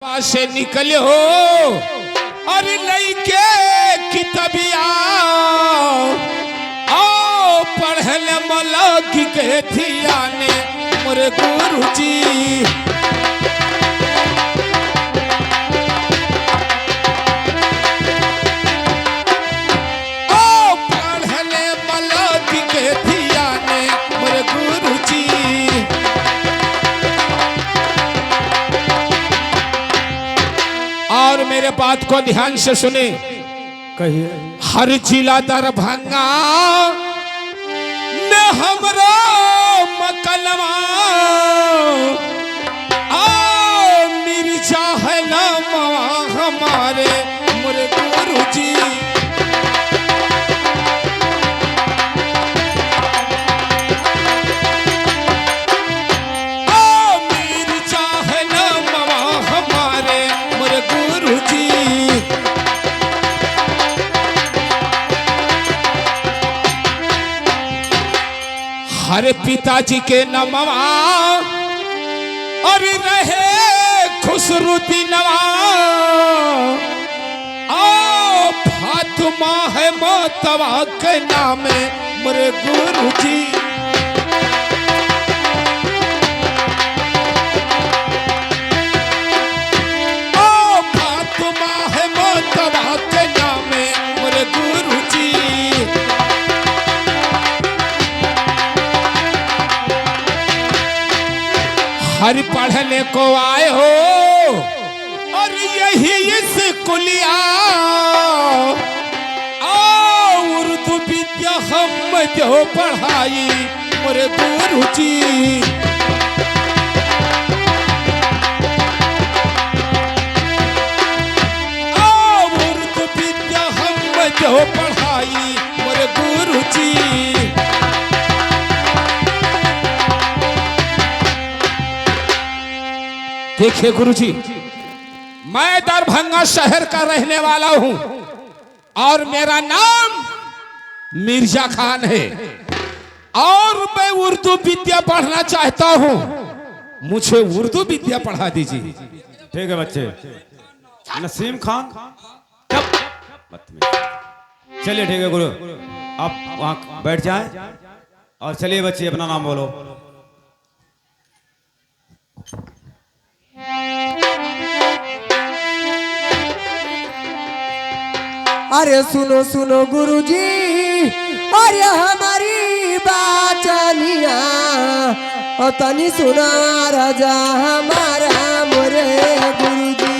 से निकले हो और लइके किताबिया आओ पढ़ल मलक के थिया ने मोरे गुरुजी आओ पढ़ल मलक के थिया ने मोरे गुरुजी। और मेरे बात को ध्यान से सुने, कहिए। हर जिला दरभंगा में हमरो मकलवा आ मिर्जा है नामवा हमारे मोरे गुरुजी। हरे पिताजी के नमवा और रहे खुसरुद्दी नवा आओ फातिमा है मोतवा के नाम मेरे गुरुजी। आओ फातिमा है मोतवा के नाम मेरे गुरुजी। हर पढ़ने को आए हो और यही स्कूलिया उर्दू विद्या हम जो पढ़ाई मोरे गुरुजी। उर्दू विद्या हम जो पढ़ाई मोरे गुरुजी। देखिए गुरुजी, मैं दरभंगा शहर का रहने वाला हूं और मेरा नाम मिर्जा खान है और मैं उर्दू विद्या पढ़ना चाहता हूं, मुझे उर्दू विद्या पढ़ा दीजिए। ठीक है बच्चे। नसीम खान, चलिए ठीक है गुरु, आप वहां बैठ जाएं और चलिए बच्चे अपना नाम बोलो। अरे सुनो सुनो गुरुजी, अरे हमारी बाचनिया और तनी सुना राजा हमारा मोरे गुरुजी।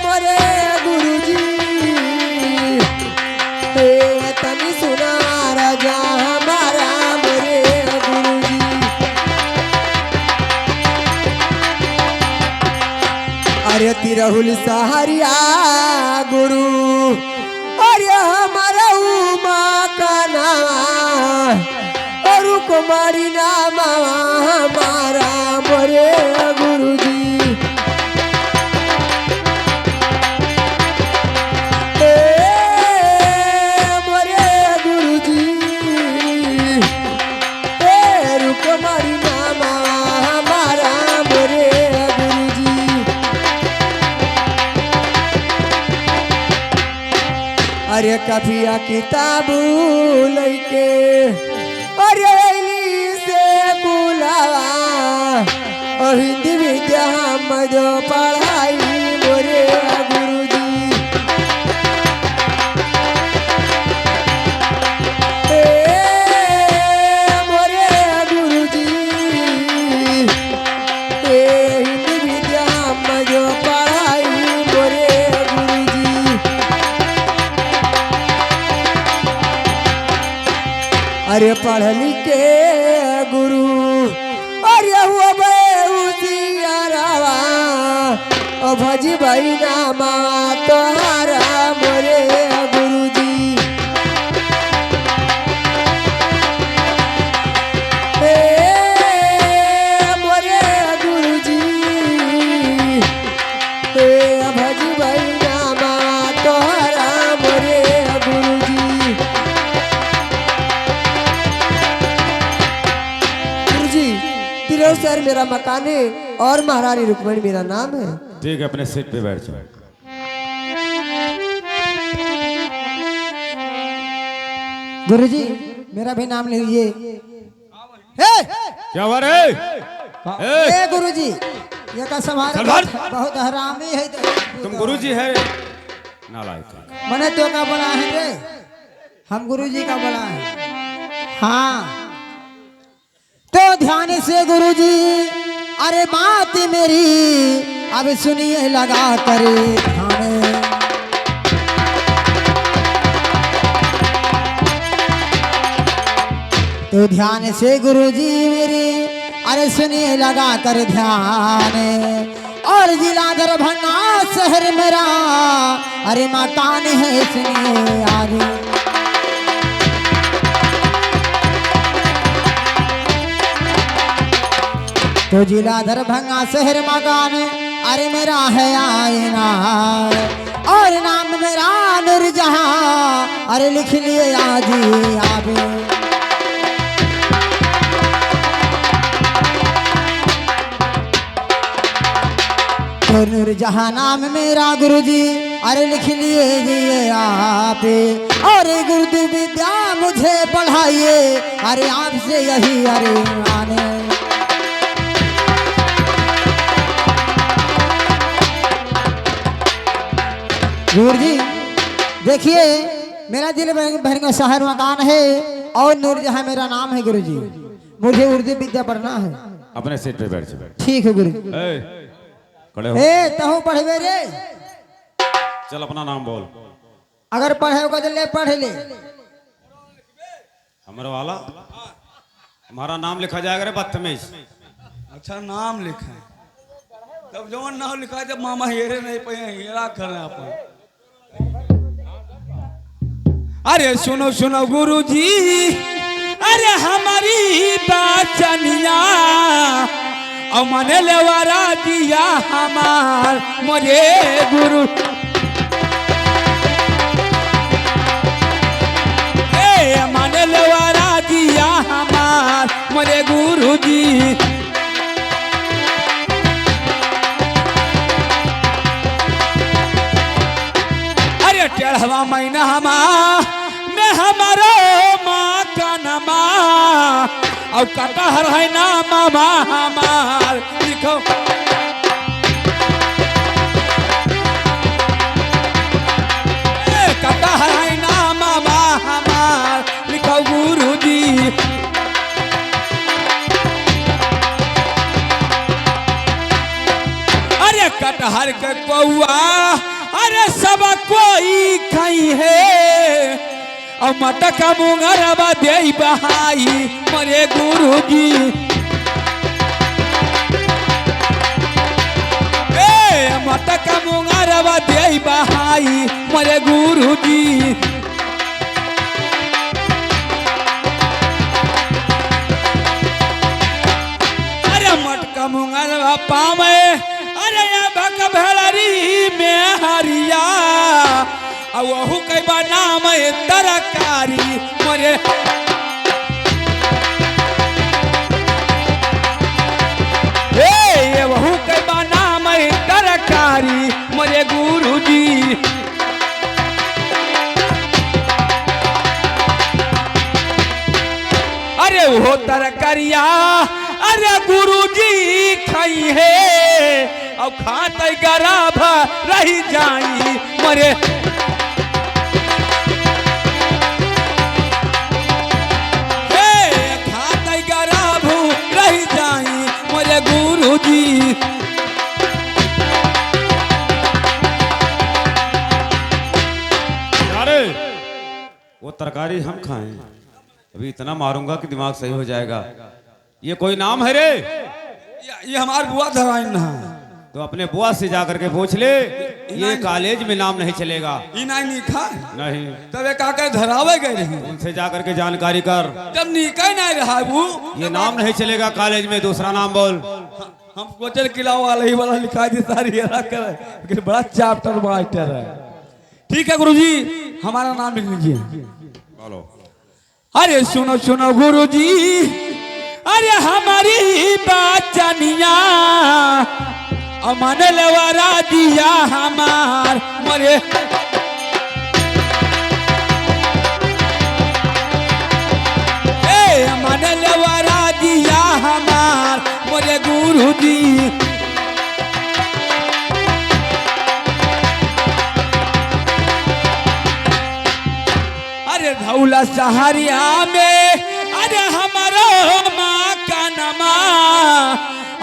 मोरे गुरुजी तनी सुना राजा हमारा मोरे गुरुजी। अरे तिरहुल सहारिया गुरु, अरे हमारा उमा का नाम और कुमारी नाम हमारा मोरे गुरुजी। मोरे गुरुजी कुमारी नाम हमारा मोरे गुरुजी। अरे कभिया किताब लैके अरे से बुलावा और हिंदी विद्या हम जो पढ़ाई मोरे गुरुजी। मोरे गुरुजी हिंदी विद्या हम जो पढ़ाई मोरे गुरुजी। अरे पढ़ लिखे गुरु अरे हुआ भजी भाई नामा तोहारा मोरे गुरुजी। मोरे गुरुजी भजी भाई नामा तोहारा मोरे गुरुजी। देव सर मेरा मकान है और महारानी रुक्मणी मेरा नाम है। ठीक है, अपने सीट पे बैठ जाओ। गुरुजी मेरा भी नाम लीजिए। क्या हुआ रे? ए गुरुजी ये का समार सलमान! बहुत हरामी है। तुम गुरुजी है? नालायक। मैंने तो का बोला है रे, हम गुरुजी का बोला है। हाँ तो ध्यान से गुरुजी, अरे बात मेरी अब सुनिए लगा कर ध्यान। तो ध्यान से गुरुजी मेरी अरे सुनिए लगा कर ध्यान। और जिला दरभंगा शहर मेरा अरे मकान है सुनिए आगे। तो जिला दरभंगा शहर मकान अरे मेरा है आईना। और नाम मेरा नूरजहां अरे लिख लिए आजी आगे। तो नूरजहां नाम मेरा गुरुजी अरे लिख लिए जी आप। और गुरुजी विद्या मुझे पढ़ाइए अरे आपसे यही अरे माने। गुरुजी देखिए मेरा दिल भर का शहर मकान है और नूरजहां मेरा नाम है गुरुजी। मुझे उर्दू विद्या पढ़ना है। अपने सीट पे बैठ जाओ। ठीक है गुरु। खड़े हो। ए तहु पढ़वे रे। चल अपना नाम बोल। अगर पढ़े होगा तो ले पढ़ ले। हमारा वाला हमारा नाम लिखा जाएगा रे बदतमीज। अच्छा नाम लिखा है, तब जो नाम लिखा है जब मामा हेरे नहीं पे हेरा कर रहे आप। अरे सुनो सुनो गुरुजी, अरे हमारी बाचनिया और मने लेवारा दिया हमार मुझे गुरु। मने लेवारा दिया हमार मुझे गुरुजी। अरे टेढ़वा महीना में हमारो माँ का नमा और कटहर है ना मामा हमार लिखो। कटहर है ना मामा हमार लिखो गुरुजी। अरे कटहर के कौआ अरे सब कोई खाई है और मटका मुंगरबा दे बहाई मरे गुरुजी। मटका मुंगरबा दे बहाई मरे गुरुजी। अरे मटका मुंगरबा पावे अरे भक भेलरी में हरिया और वहू के नाम तरकारी मरे। हे वहू के नाम तरकारी मरे गुरुजी। अरे वो तरकारिया अरे गुरुजी खाई है और खाते गराभ रही जाई मरे। खाते गराभ रही जाई मरे गुरुजी। अरे वो तरकारी हम खाएं, अभी इतना मारूंगा कि दिमाग सही हो जाएगा। ये कोई नाम है रे? ये हमारे बुआ धराइन है। तो अपने बुआ से जाकर के पूछ ले, ये कॉलेज में नाम नहीं चलेगा। ये नहीं लिखा नहीं, तब एक आकर धरावे गए रही। उनसे जाकर के जानकारी कर। जब निकल नहीं रहा वो ये नाम नहीं चलेगा कॉलेज में, दूसरा नाम बोल। हम कोचर किला वाला ही वाला लिखा दी सारी कर, बड़ा चैप्टर मास्टर है। ठीक है गुरुजी, हमारा नाम लिख लीजिए। बोलो। अरे सुनो सुनो गुरुजी, अरे हमारी बात मन लेवारा दिया हमार मोरे मन लेवारा दिया हमार मोरे गुरुजी। अरे धौला सहारिया में अरे हमारो माँ का नमा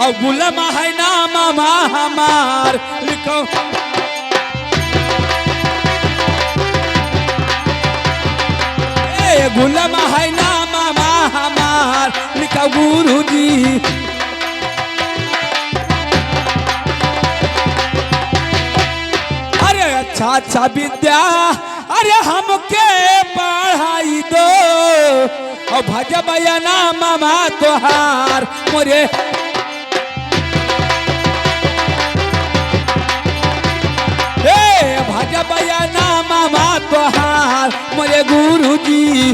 और गुलाम है नाम हमार लिखो। गुलाम है नाम हमार लिखो गुरुजी। अरे अच्छा अच्छा विद्या अरे हमके पढ़ाई दो और भजबया नाम तोहार मोरे। भजबया नाम तोहार मोरे गुरुजी।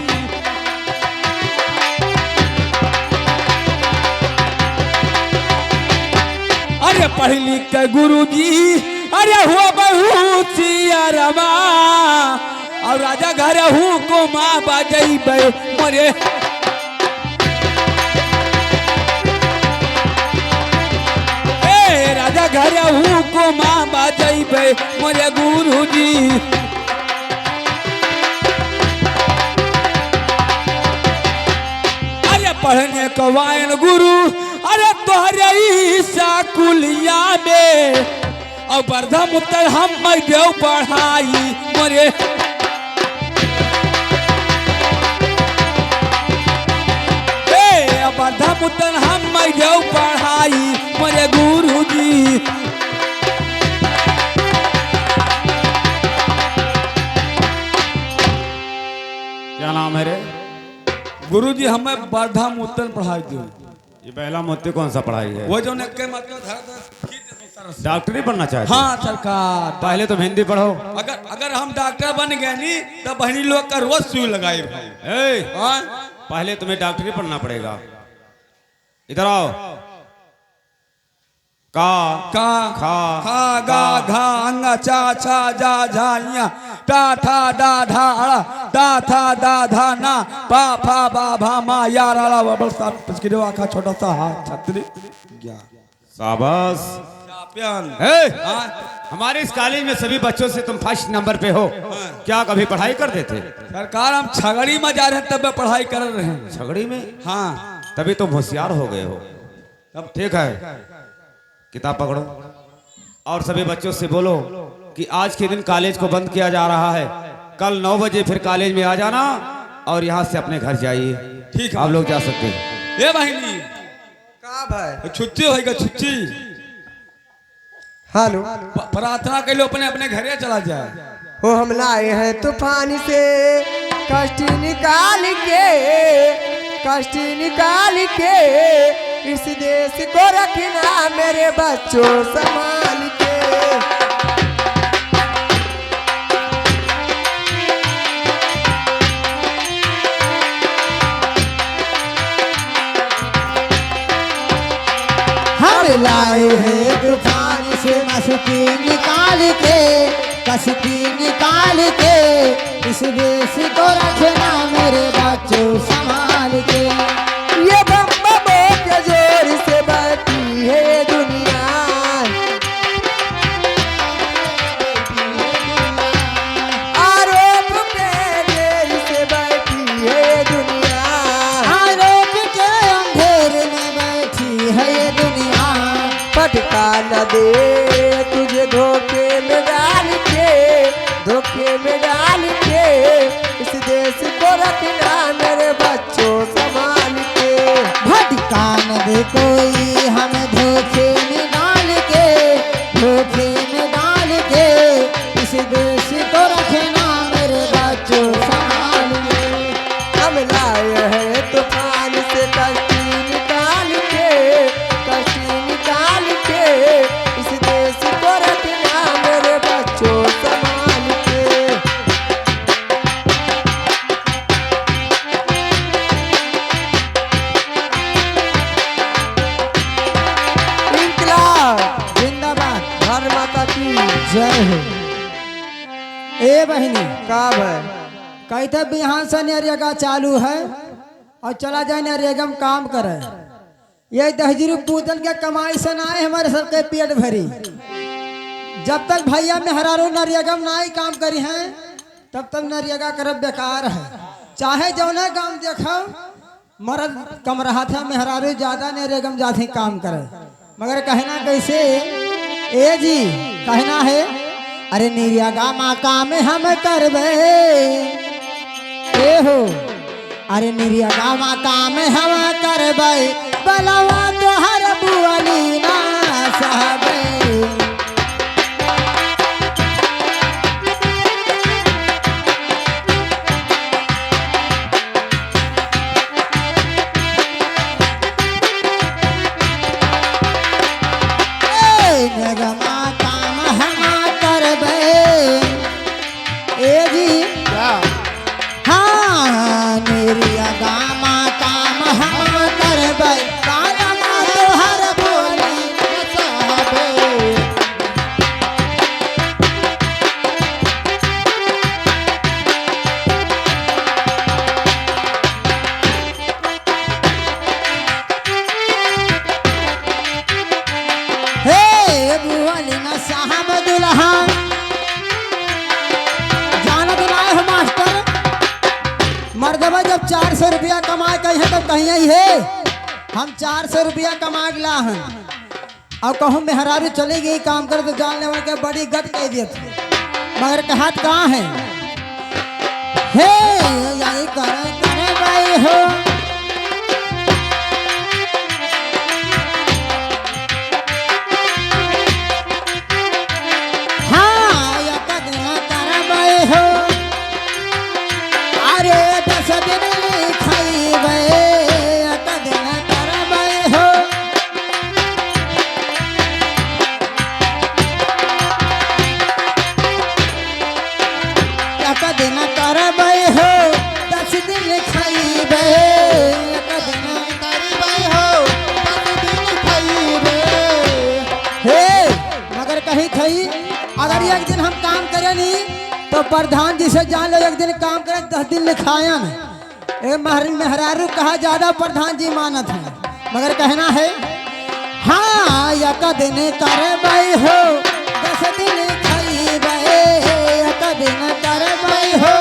अरे पढ़ लिख के गुरुजी अरे हुआ बहुत सियारमा और राजा घर हूँ को माँ बजैबे मोरे। राजा घर हूँ को माँ बजैबे मोरे गुरुजी। अरे पढ़ने को वायन गुरु अरे तोहरे साकुलिया में और प्रथम उत्तर हम देव पढ़ाई मोरे। प्रथम उत्तर हम देव पढ़ाई मोरे गुरुजी। क्या नाम है रे? गुरुजी हमें वर्धा मुत्तन पढ़ाई दी। ये पहला मोती कौन सा पढ़ाई है? वो जो के मतलब डॉक्टरी बनना चाहते? हाँ सरकार। पहले तो हिंदी पढ़ो। अगर हम डॉक्टर बन गए नी तो बहनी लोग का रोज सुई लगाए भाई। पहले तुम्हें डॉक्टरी पढ़ना पड़ेगा। इधर आओ। का खा खा गा घा अंगा चा छा जा झा या टा ठा डा ढा दा था दा धा ना पा फा बा भा मा या रा ला बबल सा पिचकिरो आखा छोटा सा हाथ छतरी गया। शाबाश। हमारे इस कॉलेज में सभी बच्चों से तुम फर्स्ट नंबर पे हो। क्या कभी पढ़ाई करते थे? सरकार हम छगड़ी में जा रहे हैं तब पढ़ाई कर रहे हैं। छगड़ी में? हाँ तभी तुम होशियार हो गए हो। तब ठीक है, किताब पकड़ो और सभी बच्चों से बोलो कि आज के दिन कॉलेज को बंद किया जा रहा है। कल 9 बजे फिर कॉलेज में आ जाना और यहाँ से अपने घर जाइए। ठीक है, आप लोग जा सकते हैं। ए बहनी का भाई छुट्टी होएगा छुट्टी। हेलो प्रार्थना के लिए अपने अपने घरे चला जाए। हो हम लाए हैं तूफान से कष्ट निकाल के, कष्ट निकाल के इस देश को रखना मेरे बच्चों संभाल के। हम लाए हैं तूफान से मस्ती निकाल के, कष्टी निकाल के इस देश को रखना मेरे बच्चों संभाल के। ये बम बमों के जोर से बहती है दुनिया, आरोप के देर से बहती है दुनिया, आरोप के अंधेरे में बैठी है ये दुनिया। पटका न दे तुझे धोखे में डाल के, धोखे में डाल के इस देश को रखना मेरे बच्चों संभाल के। भटका न दे कोई हमें धोखे में डाल के, धोखे में डाल के इस देश को रखना मेरे बच्चों संभाल के। हम लाए हैं तूफान से कष्टी निकाल के, कष्टी निकाल के इस देश को रखना मेरे बच्चों संभाल के। जय हो। ए बहनी का भाई कहते बिहान से नरेगा चालू है और चला जाए नरेगा में काम करे। ये दहजरू पूतन के कमाई से ना है हमारे सबके पेट भरी। जब तक भैया मेहरारू नरेगा में ना ही काम करी हैं तब तक नरेगा करब बेकार है। चाहे जौने काम देखो मर्द कम रहा था मेहरारू ज्यादा नरेगा में जाते काम करे। मगर कहना कैसे ए जी कहना है अरे नरेगा माँ काम हम करबे ए हो अरे नरेगा माँ काम हम करबे बलवा तोहर बुआली ना सहबे। मर्दबा जब 400 रुपया कमा कहीं तब कहीं ही है हम 400 रुपया कमा ला हैं और कहूँ मेहरारू चले गई काम कर तो जानने वाले के बड़ी गट कह दिए मगर कहा कहाँ है हे यही करे भाई हो हाँ या कदना करे भाई हो अरे 10 दिन लिखाइबे कदना करबे हो कदना करबे हो 10 दिन लिखाइबे कदना करबे हो 10 दिन लिखाइबे हे मगर कही थई अगर एक दिन हम काम करे नी तो प्रधान जी से जान लो एक दिन काम करें 10 दिन लिखायन ए मेहरारू कहा ज्यादा प्रधान जी मानत है मगर कहना है हाँ एक दिन करबे हो 10 दिन खाइबे एक दिन करबे हो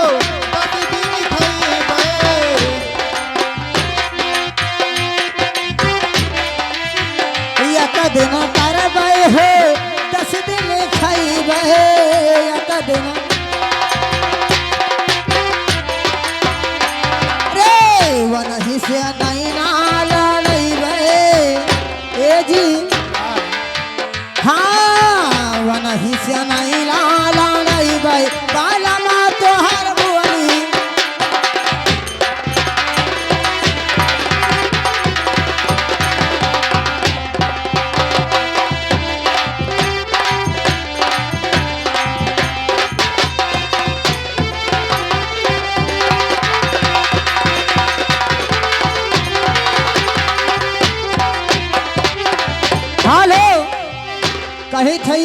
10 दिन खाइबे एक दिन करबे हो 10 दिन खाइबे एक दिन वनही से नहीं नाला ए जी हाँ वनही से नहीं लाला बाला माँ तो हर बुआली कही थी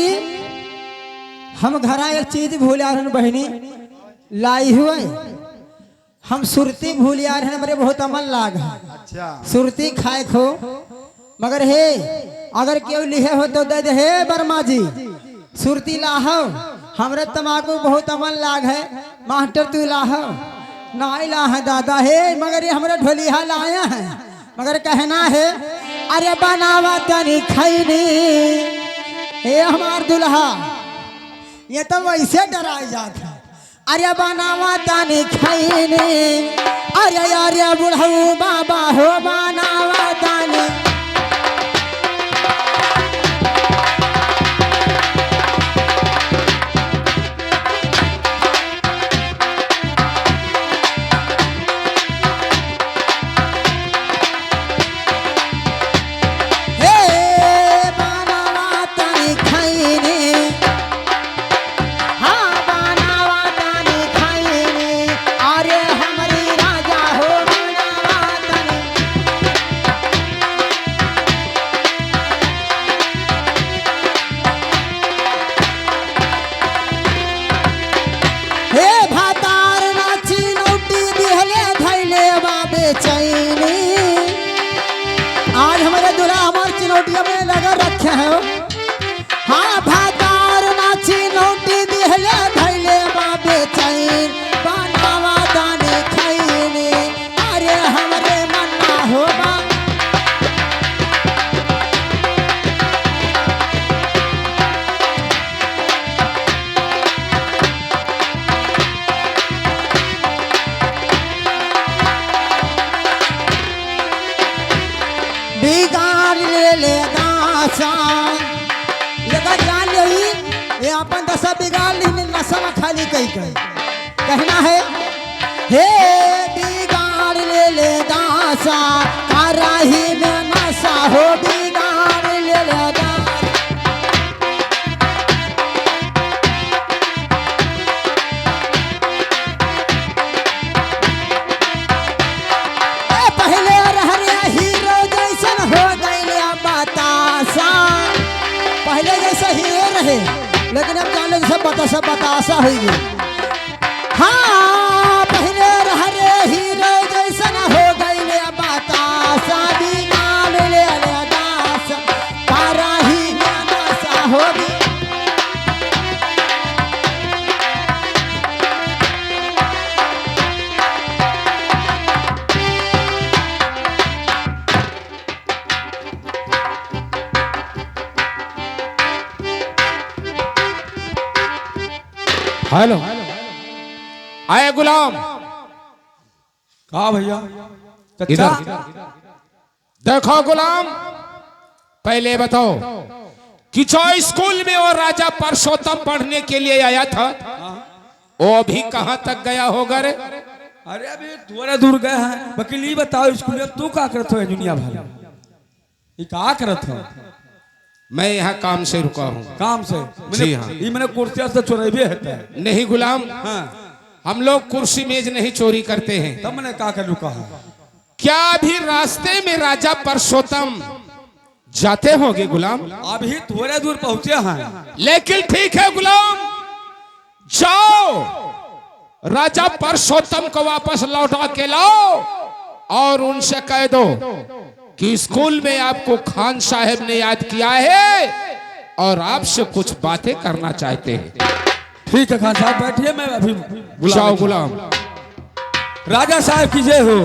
हम घरा एक चीज भूल आ रहे बहनी लाई हुए हम सुरती भूल आ रहे मेरे बहुत अमल लाग है अच्छा सुरती खाए खो मगर हे अगर क्यों लिहे हो तो दे दे हे वर्मा जी सुरती लाहो हमरे तमाकू बहुत अमल लाग है मास्टर तू लाहो नहीं ला है दादा हे मगर ये हमारे ढोलिया लाया है मगर कहना है अरे बनावा तनी खैनी हे हमार दुल्हा ये तो वैसे डराई जात है अरे बनावा तानी खैनी अरे अरे बुढ़ऊ बाबा हो बनावा तानी स्टूडियो में लगा रखे हो। हाँ भातार नाची नोटी दिहले धैले बाबे चैन बनावा दाने खैने अरे हमरे मन्ना होबा। बिगाड़ ले दासा लगा जान ली ये अपन दशा बिगाड़ ली नशा खाली कही कहना है हे बिगाड़ ले दासा कराही में नशा हो बिगाड़ ले दासा। पहले रहने हीरो जैसन हो गईले बतासा पहले जैसा हीरो रहे लेकिन अब जान लो सब बतासा हो गई। हाँ पहले रहने हीरो जैसन हो गईले बतासा बिगाड़ ले दासा कराही में नशा हो गई। हेलो आए गुलाम कहा भैया इधर चचा देखो गुलाम पहले बताओ कि जो स्कूल में वो राजा परसोत्तम पढ़ने के लिए आया था वो अभी कहां तक गया होगा रे? अरे अभी थोड़ा दूर गए हैं वकील ये बताओ स्कूल में तू का करत हो दुनिया भर ये का करत हो? मैं यहाँ काम से रुका हूँ। काम से जी हाँ। ये मैंने कुर्सिया से चोरेबे है नहीं गुलाम हाँ हम लोग कुर्सी मेज नहीं चोरी करते हैं। तब मैंने का कर रुका है क्या अभी रास्ते में राजा परसोत्तम जाते होंगे गुलाम? अभी थोड़े दूर पहुंचे हैं लेकिन ठीक है गुलाम जाओ राजा परसोत्तम को वापस लौटा के लाओ और उनसे कह दो कि स्कूल में आपको खान साहब ने याद किया है और आपसे कुछ बातें करना चाहते हैं। ठीक है खान साहब बैठिए मैं अभी जाओ गुलाम। राजा साहब की जय हो।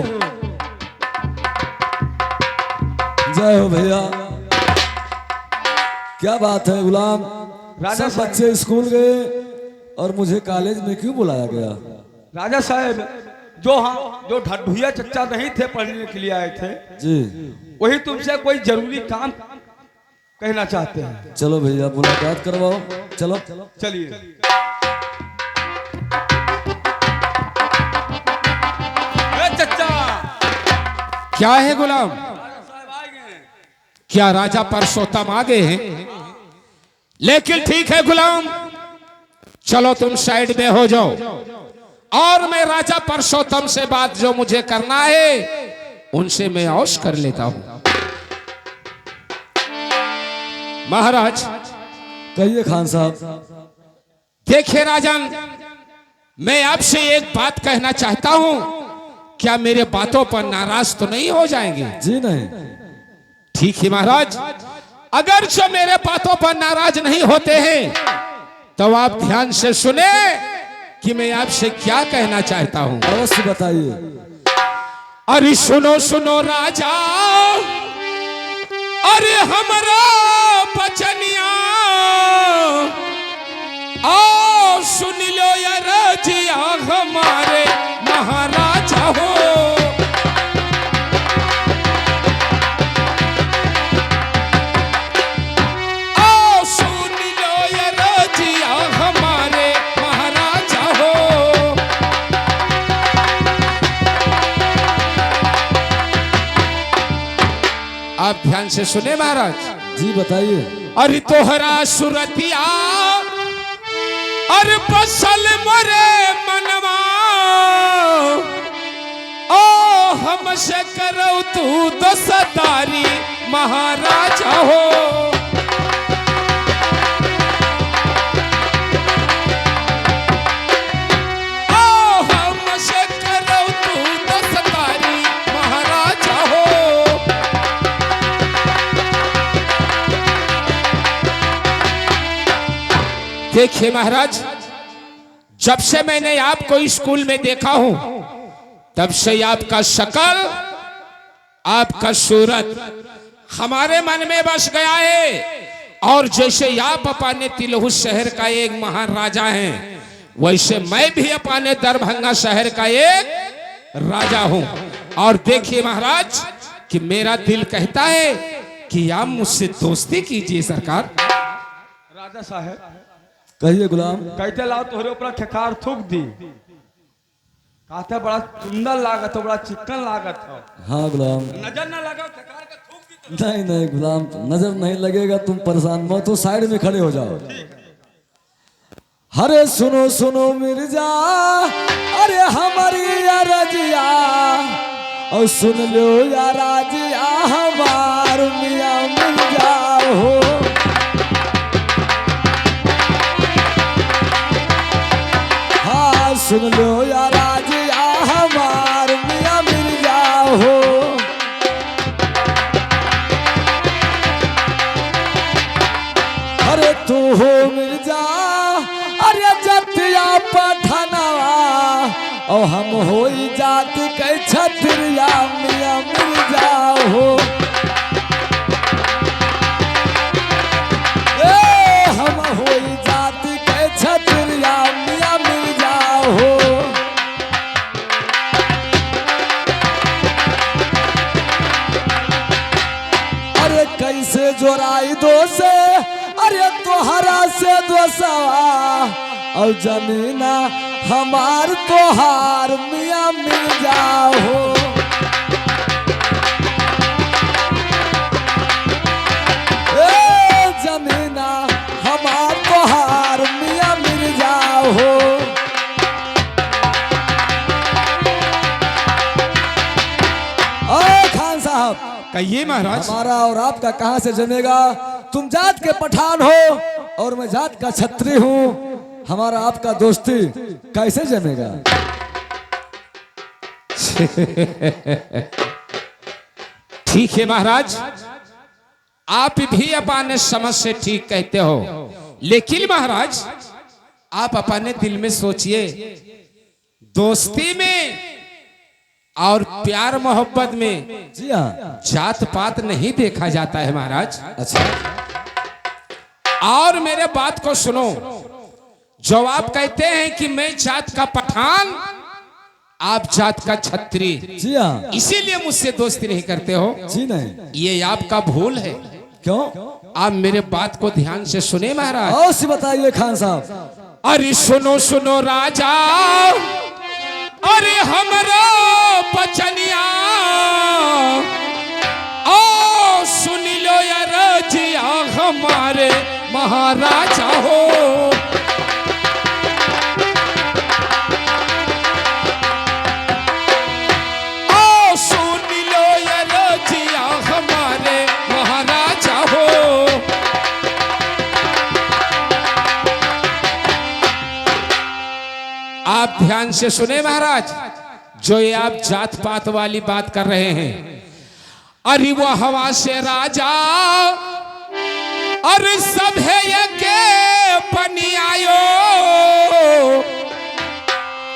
जय हो भैया। क्या बात है गुलाम राजा सब बच्चे स्कूल गए और मुझे कॉलेज में क्यों बुलाया गया? राजा साहब जो ढड्ढुया चच्चा नहीं थे पढ़ने के लिए आए थे जी वही तुमसे कोई जरूरी काम कहना चाहते हैं। चलो भैया मुलाकात करवाओ चलो चलिए। चच्चा क्या है गुलाम? क्या राजा परसोत्तम आ गए हैं? लेकिन ठीक है गुलाम चलो तुम साइड में हो जाओ और मैं राजा परसोत्तम से बात जो मुझे करना है उनसे मैं औश कर लेता हूं। महाराज कहिए खान साहब। देखिए राजन मैं आपसे एक बात कहना चाहता हूं क्या मेरे बातों पर नाराज तो नहीं हो जाएंगे? जी नहीं। ठीक है महाराज अगर जो मेरे बातों पर नाराज नहीं होते हैं तो आप ध्यान से सुने कि मैं आपसे क्या कहना चाहता हूं। अवश्य बताइए। अरे सुनो सुनो राजा अरे हमारा बचनिया आओ सुन लो यार जिया हमारे महाराजा हो। आओ सुन लो यार जिया हमारे महाराजा हो। आप ध्यान से सुने महाराज। जी बताइए। अरे तोहरा सुरतिया अरे बसल मरे मनवा ओ हमसे करो तू दसदारी महाराजा हो। ओ हमसे करो तू दसदारी महाराजा हो। देखिए महाराज, जब से मैंने आपको स्कूल में देखा हूं तब से आपका शक्ल, आपका सूरत हमारे मन में बस गया है। और जैसे आप अपने तिलहू शहर का एक महाराजा हैं, वैसे मैं भी अपने दरभंगा शहर का एक राजा हूं। और देखिए महाराज कि मेरा दिल कहता है कि आप मुझसे दोस्ती कीजिए सरकार। राजा साहब कहिए गुलाम। कहते लाओ तोहरे ऊपर खेकार थूक दी, कहते बड़ा सुंदर लागत हो, बड़ा चिकन लागत हो, हाँ गुलाम। नजर ना लगा खेकार का थूक दी। नहीं नहीं गुलाम, नजर नहीं लगेगा, तुम परेशान मत हो, साइड में खड़े हो जाओ। अरे सुनो सुनो मिर्जा, अरे हमारी या रजिया, और सुन लो या राजिया, हमार मियां मिर्जा हो। हाँ सुन लो या राजिया, हमार मियां मिर्जा हो। अरे तू हो मिर्जा, अरे जतिया पठनवा, और हम हो जात के छत्रिया, मियां मिर्जा हो। ए हम हो जात के छत्रिया, मियां मिर्जा हो। अरे कैसे जोड़ाई दो से, अरे तोहरा से दोसवा, और जमीना हमार तोहार, मियां मिर्जा हो। ए जमीना हमार तोहार, मियां मिर्जा हो। ओ खान साहब, कहिए महाराज। हमारा और आपका कहां से जमेगा? तुम जात के पठान हो और मैं जात का छत्री हूं, हमारा आपका दोस्ती कैसे जमेगा? ठीक है महाराज, आप भी अपने समझ से ठीक कहते हो, लेकिन महाराज आप अपने दिल में सोचिए, दोस्ती में और प्यार मोहब्बत में जी हाँ। जात पात नहीं देखा जाता है महाराज। अच्छा, और मेरे बात को सुनो, जो आप कहते हैं कि मैं जात का पठान, आप जात का छत्री, जी हाँ। इसीलिए मुझसे दोस्ती नहीं करते हो, जी नहीं। ये आपका भूल है। क्यों? आप मेरे बात को ध्यान से सुने महाराज। और सी बताइए खान साहब। अरे सुनो सुनो राजा, अरे हमरा बचनिया, ओ सुन लो या रजिया, हमारे महाराजा हो। ओ सुन लो या रजिया, हमारे महाराजा हो। आप ध्यान से सुने महाराज, जो ये आप जात पात वाली बात कर रहे हैं, अरे वो हवा से राजा, अरे सब है ये के बनी आयो,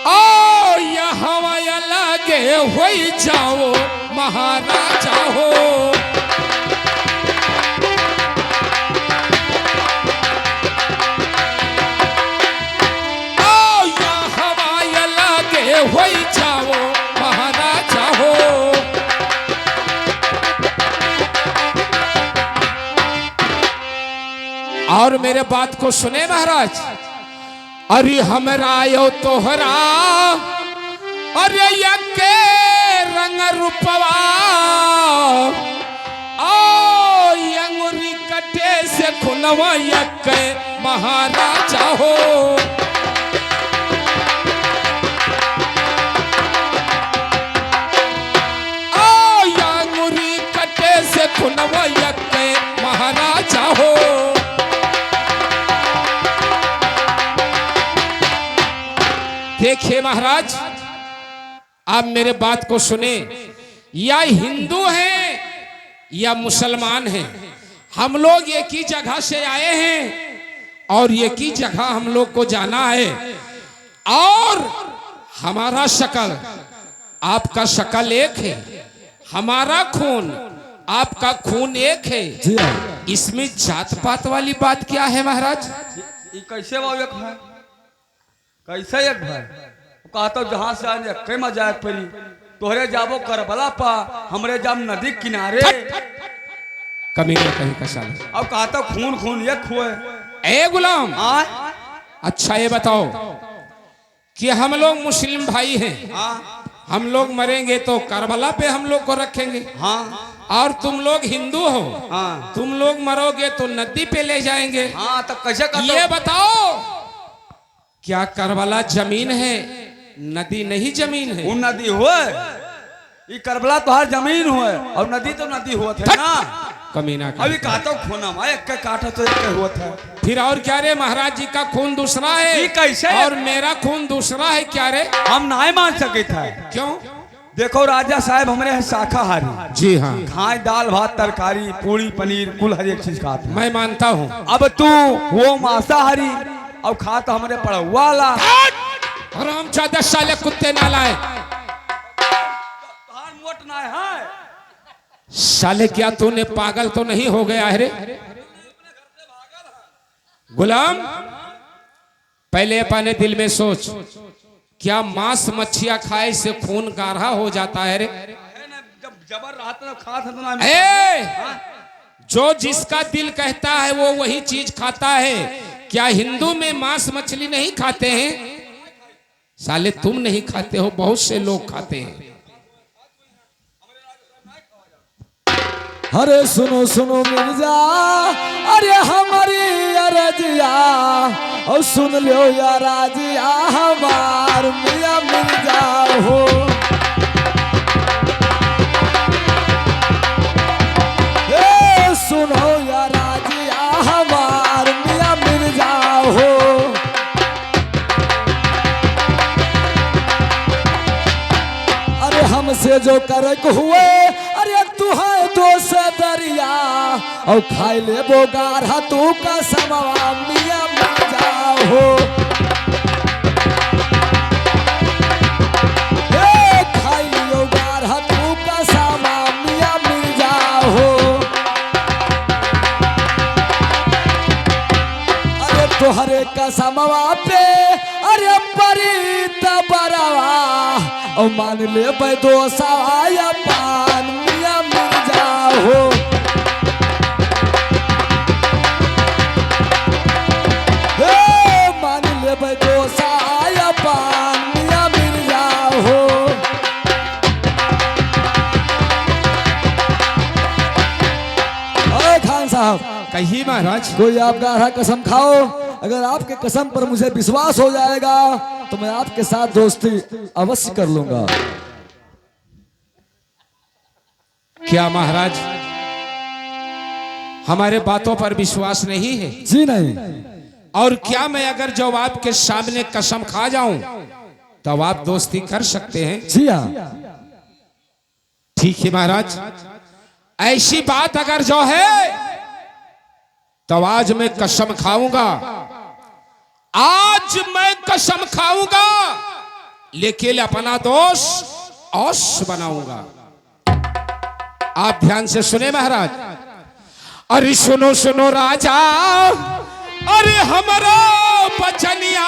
ओ ये हवा लगे हो जाओ महाराजा हो। हो जाओ महाराजा हो। और मेरे बात को सुने महाराज, अरे हमरा यो तोहरा, अरे यके रंग रूपवा, ओ अंगुरी कटे से खुनवा, यके महाराजा हो। खुनवा यके महाराजा हो। देखिए महाराज, आप मेरे बात को सुने, या हिंदू हैं या मुसलमान हैं, हम लोग एक ही जगह से आए हैं और एक ही जगह हम लोग को जाना है, और हमारा शक्ल आपका शक्ल एक है, हमारा खून आपका खून एक है। जी हाँ। इसमें जात पात वाली बात क्या है महाराज? ये कैसे वो एक भाई, कैसे एक भाई कहा तो जहां से आने कई मजा परी, तोहरे जाबो करबला पा, हमरे जाम नदी किनारे। कभी नहीं कहीं का साल। अब कहा तो खून खून एक हुए। ए गुलाम, हाँ अच्छा ये बताओ कि हम लोग मुस्लिम भाई हैं, हाँ हम लोग मरेंगे तो करबला पे हम लोग को रखेंगे, हाँ और तुम लोग हिंदू हो, हाँ तुम लोग मरोगे तो नदी पे ले जाएंगे। हाँ तो कैसे कहते ये बताओ क्या करबला जमीन है, नदी नहीं जमीन है? वो नदी हुए, ये करबला तो हर जमीन हुए, और नदी तो नदी हुआ था ना। कमीना का। अभी कहा तो खून हम एक के काटा तो एक के हुआ था। फिर और क्या रे, महाराज जी का खून दूसरा है ये कैसे? और मेरा खून दूसरा है क्या रे? हम नहीं मान सके था। क्यों? देखो राजा साहब हमरे हैं शाकाहारी, जी हाँ, खाए दाल भात तरकारी पूरी पनीर कुल हर एक चीज खाते हैं। मैं मानता हूँ। अब तू वो मांसाहारी और खा तो हमरे पड़वा ला। और हम 14 साल कुत्ते नालाए मोट ना है साले, क्या तूने पागल तो नहीं हो गया है रे गुलाम? पहले अपने दिल में सोच, क्या मांस मच्छियां खाए से खून गाढ़ा हो जाता है रे? जब जबर रात में खा था तो ना। ए, जो जिसका दिल कहता है वो वही चीज खाता है। क्या हिंदू में मांस मछली नहीं खाते हैं? साले तुम नहीं खाते हो, बहुत से लोग खाते हैं। अरे सुनो सुनो मिर्जा, अरे हमारी अरजिया, और सुन लो या राजिया हमार मियां मिर्जा हो। ए सुनो या राजिया हमार मियां मिर्जा हो। अरे हमसे जो करक हुए, अरे तू है दोष दरिया, और खाई ले बोगार तू का समवा मियां मिर्जा हो। ए खाई लियो गार तू का समा मियां मिर्जा हो। अरे तोहरे का समवा पे अरे परी तबरवा, और मान ले दो सवाया पान मियां मिर्जा हो। मान ले दो सवाया पान मियां मिर्जा हो। अरे खान साहब, कहिए महाराज। कोई आप गाढ़ा कसम खाओ, अगर आपके कसम पर मुझे विश्वास हो जाएगा तो मैं आपके साथ दोस्ती अवश्य कर लूंगा। क्या महाराज हमारे बातों पर विश्वास नहीं है? जी नहीं। और क्या मैं अगर जब आपके सामने कसम खा जाऊं तब आप दोस्ती कर सकते हैं? जी हाँ। ठीक है महाराज, ऐसी बात अगर जो है तो आज मैं कसम खाऊंगा, आज मैं कसम खाऊंगा, लेकिन अपना दोस्त औस बनाऊंगा। आप ध्यान से सुने महाराज। अरे सुनो सुनो राजा, अरे हमारा बचनिया।